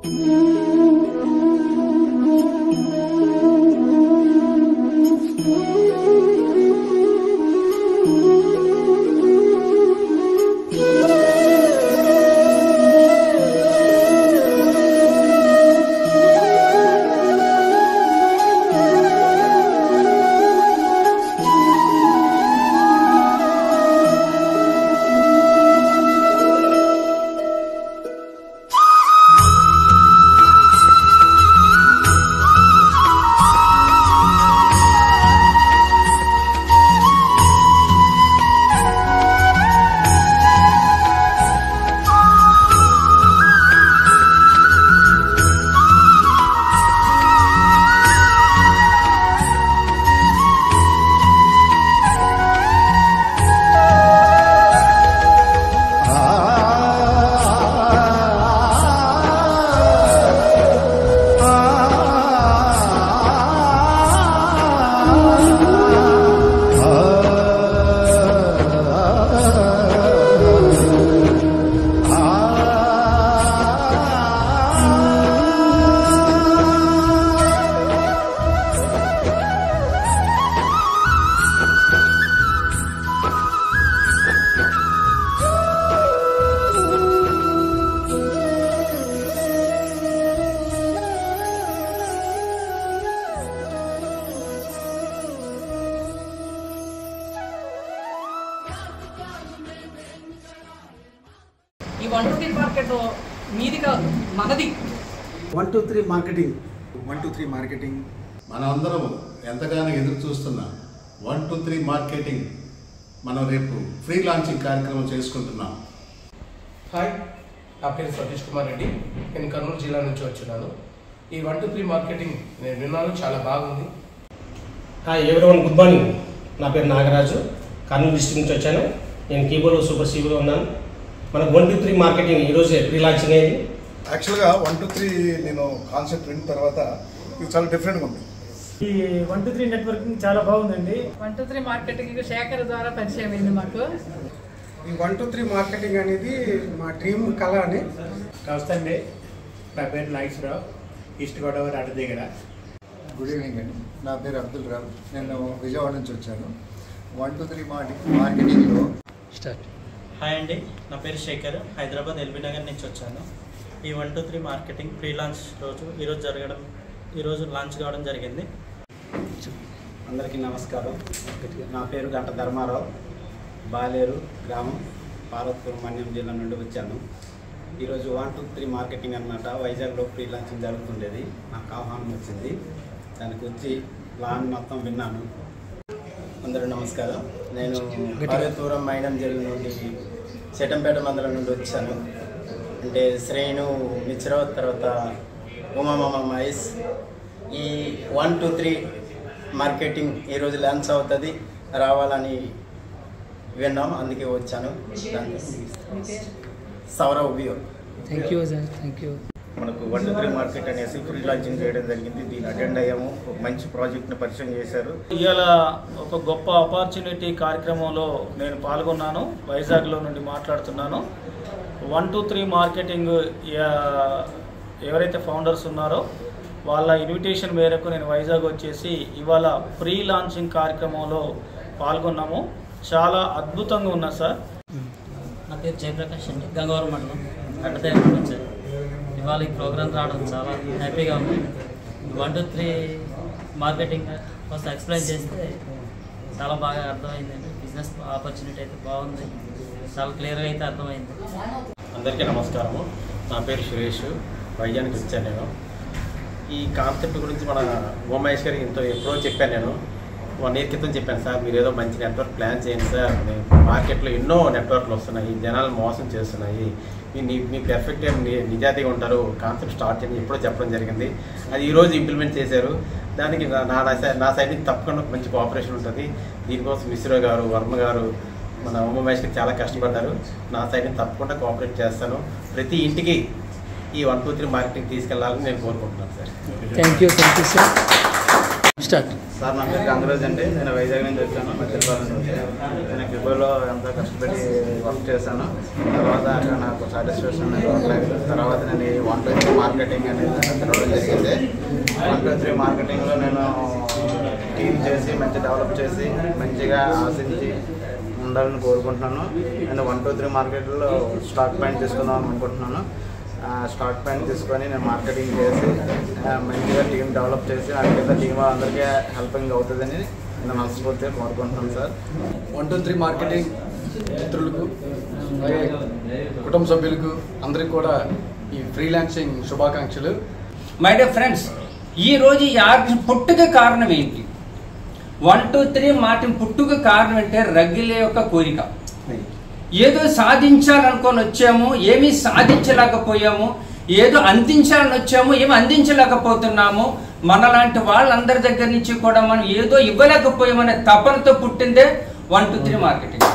ఈ 123 మార్కెట్ మీది కాదు, మనది. 123 మార్కెటింగ్ 123 మార్కెటింగ్ మనమందరం ఎంతగానో ఎదురు చూస్తున్న 123 మార్కెటింగ్ మనం రేపు ఫ్రీ లాంచింగ్ కార్యక్రమం చేసుకుంటున్నాం. హాయ్, నా పేరు సతీష్ కుమార్ రెడ్డి. నేను కర్నూలు జిల్లా నుంచి వచ్చున్నాను. ఈ 123 మార్కెటింగ్ నేను విన్నాను, చాలా బాగుంది. Hi everyone, good morning. నా పేరు నాగరాజు, కర్నూలు డిస్ట్రిక్ట్ నుంచి వచ్చాను. నేను కీబోర్డ్ సూపర్ సీవీలో ఉన్నాను. మనకు 123 మార్కెటింగ్ ఈరోజే ప్రీ లాంచింగ్ అయింది. యాక్చువల్గా 123 నేను కాన్సెప్ట్ విన్న తర్వాత ఇది చాలా డిఫరెంట్గా ఉంది. ఈ 123 నెట్వర్కింగ్ చాలా బాగుందండి. 123 మార్కెటింగ్ శేఖర్ ద్వారా పరిచయం అయింది మాకు. ఈ 123 మార్కెటింగ్ అనేది మా డ్రీమ్ కళ అని. నమస్తే అండి, నా పేరు నాగేశ్వరరావు, ఈస్ట్ గోదావరి అడ్డ దగ్గర. గుడ్ ఈవినింగ్ అండి, నా పేరు అబ్దుల్ రావు, నేను విజయవాడ నుంచి వచ్చాను. 123 మార్కెటింగ్లో స్టార్ట్. హాయ్ అండి, నా పేరు శేఖర్, హైదరాబాద్ ఎల్బీ నగర్ నుంచి వచ్చాను. ఈ 123 మార్కెటింగ్ ప్రీ లాంచ్ రోజు ఈరోజు లాంచ్ కావడం జరిగింది. అందరికీ నమస్కారం. నా పేరు గంట ధర్మారావు, బాలేరు గ్రామం, పార్వతీపురం మన్యం జిల్లా నుండి వచ్చాను. ఈరోజు 123 మార్కెటింగ్ అన్నమాట వైజాగ్లో ప్రీ లాంచింగ్ జరుగుతుండేది. నాకు ఆహ్వానం వచ్చింది, దానికి వచ్చి ప్లాన్ మొత్తం విన్నాను. అందరూ నమస్కారం. నేను పార్వతీపురం మైనం జిల్లా నుండి చెట్టంపేట మండలం నుండి వచ్చాను. అంటే శ్రేణు మిశ్రావు, తర్వాత ఉమామామ మహేష్. ఈ 123 మార్కెటింగ్ ఈరోజు లాంచ్ అవుతుంది, రావాలని విన్నాం, అందుకే వచ్చాను. సౌరవ్ ఉబియో. Thank you sir, thank you. మనకు 123 మార్కెట్ అనేసి ఫ్రీ లాంచింగ్ చేయడం జరిగింది. దీన్ని అటెండ్ అయ్యాము, ఒక మంచి ప్రాజెక్ట్ని పరిచయం చేశారు. ఇవాళ ఒక గొప్ప ఆపర్చునిటీ కార్యక్రమంలో నేను పాల్గొన్నాను. వైజాగ్లో నుండి మాట్లాడుతున్నాను. 123 మార్కెటింగ్ ఎవరైతే ఫౌండర్స్ ఉన్నారో వాళ్ళ ఇన్విటేషన్ మేరకు నేను వైజాగ్ వచ్చేసి ఇవాళ ప్రీ లాంచింగ్ కార్యక్రమంలో పాల్గొన్నాము. చాలా అద్భుతంగా ఉన్నా సార్. నా పేరు జయప్రకాష్ అండి, గంగవరం మండలం అడ్డదేవరం నుంచి. ఇవాళ ఈ ప్రోగ్రాం రావడం చాలా హ్యాపీగా ఉంది. 123 మార్కెటింగ్ ఫస్ట్ ఎక్స్ప్లెయిన్ చేస్తే చాలా బాగా అర్థమైందండి. బిజినెస్ ఆపర్చునిటీ అయితే బాగుంది, చాలా క్లియర్గా అయితే అర్థమైంది. అందరికీ నమస్కారము. నా పేరు సురేష్, వైజాగ్ నుంచి వచ్చాను. నేను ఈ కాన్సెప్ట్ గురించి మన ఉమామహేష్ గారికి ఎప్పుడో చెప్పాను. నేను 1 year క్రితం చెప్పాను, సార్ మీరు ఏదో మంచి నెట్వర్క్ ప్లాన్ చేయండి సార్, మార్కెట్లో ఎన్నో నెట్వర్క్లు వస్తున్నాయి, జనాలు మోసం చేస్తున్నాయి, మీ పెర్ఫెక్ట్గా నిజాయితీగా ఉంటారు, కాన్సెప్ట్ స్టార్ట్ చేయండి ఎప్పుడో చెప్పడం జరిగింది. అది ఈరోజు ఇంప్లిమెంట్ చేశారు. దానికి నా సైడ్ నుంచి తప్పకుండా మంచి కోఆపరేషన్ ఉంటుంది. దీనికోసం మిశ్రా గారు, వర్మ గారు, మన ఉమామహేష్కి చాలా కష్టపడ్డారు. నా సైడ్ నుంచి తప్పకుండా కోఆపరేట్ చేస్తాను. ప్రతి ఇంటికి ఈ 123 మార్కెటింగ్ తీసుకెళ్లాలని నేను కోరుకుంటున్నాను sir. Thank you sir. Start. Sir నా పేరు గంగరాజ్ అండి. నేను వైజాగ్ నుంచి వచ్చాను. మధ్యపాలెం నుంచి. నేను కిబోలో ఎంతో కష్టపడి వర్క్ చేశాను. తర్వాత అక్కడ నాకు సాటిస్ఫాక్షన్ అనేది ఉండలేదు. తర్వాత నేను ఈ 123 మార్కెటింగ్ అనేది తిరగడం జరిగింది. 123 మార్కెటింగ్లో నేను టీమ్ చేసి మంచి డెవలప్ చేసి మంచిగా ఆశించి ఉండాలని కోరుకుంటున్నాను. నేను 123 మార్కెట్లో స్టాక్ పాయింట్ తీసుకుందాం అనుకుంటున్నాను. స్టాక్ పాయింట్ తీసుకొని నేను మార్కెటింగ్ చేసి మంచిగా టీం డెవలప్ చేసి నా కింద టీం అందరికీ హెల్పింగ్ అవుతుందని నేను మనస్ఫూర్తిగా కోరుకుంటున్నాను సార్. 123 మార్కెటింగ్ మిత్రులకు అలాగే కుటుంబ సభ్యులకు అందరికీ కూడా ఈ ఫ్రీలాన్సింగ్ శుభాకాంక్షలు. మై డియర్ ఫ్రెండ్స్, ఈరోజు ఈ ఆర్గనైజేషన్ పుట్టుక కారణం ఏంటి? 123 మార్కెటింగ్ పుట్టుక కారణం అంటే రగ్గిలే యొక్క కోరిక. ఏదో సాధించాలనుకొని వచ్చాము, ఏమీ సాధించలేకపోయాము. ఏదో అందించాలని వచ్చాము, ఏమి అందించలేకపోతున్నాము. మనలాంటి వాళ్ళందరి దగ్గర నుంచి కూడా మనం ఏదో ఇవ్వలేకపోయామనే తపనతో పుట్టిందే 123 మార్కెటింగ్.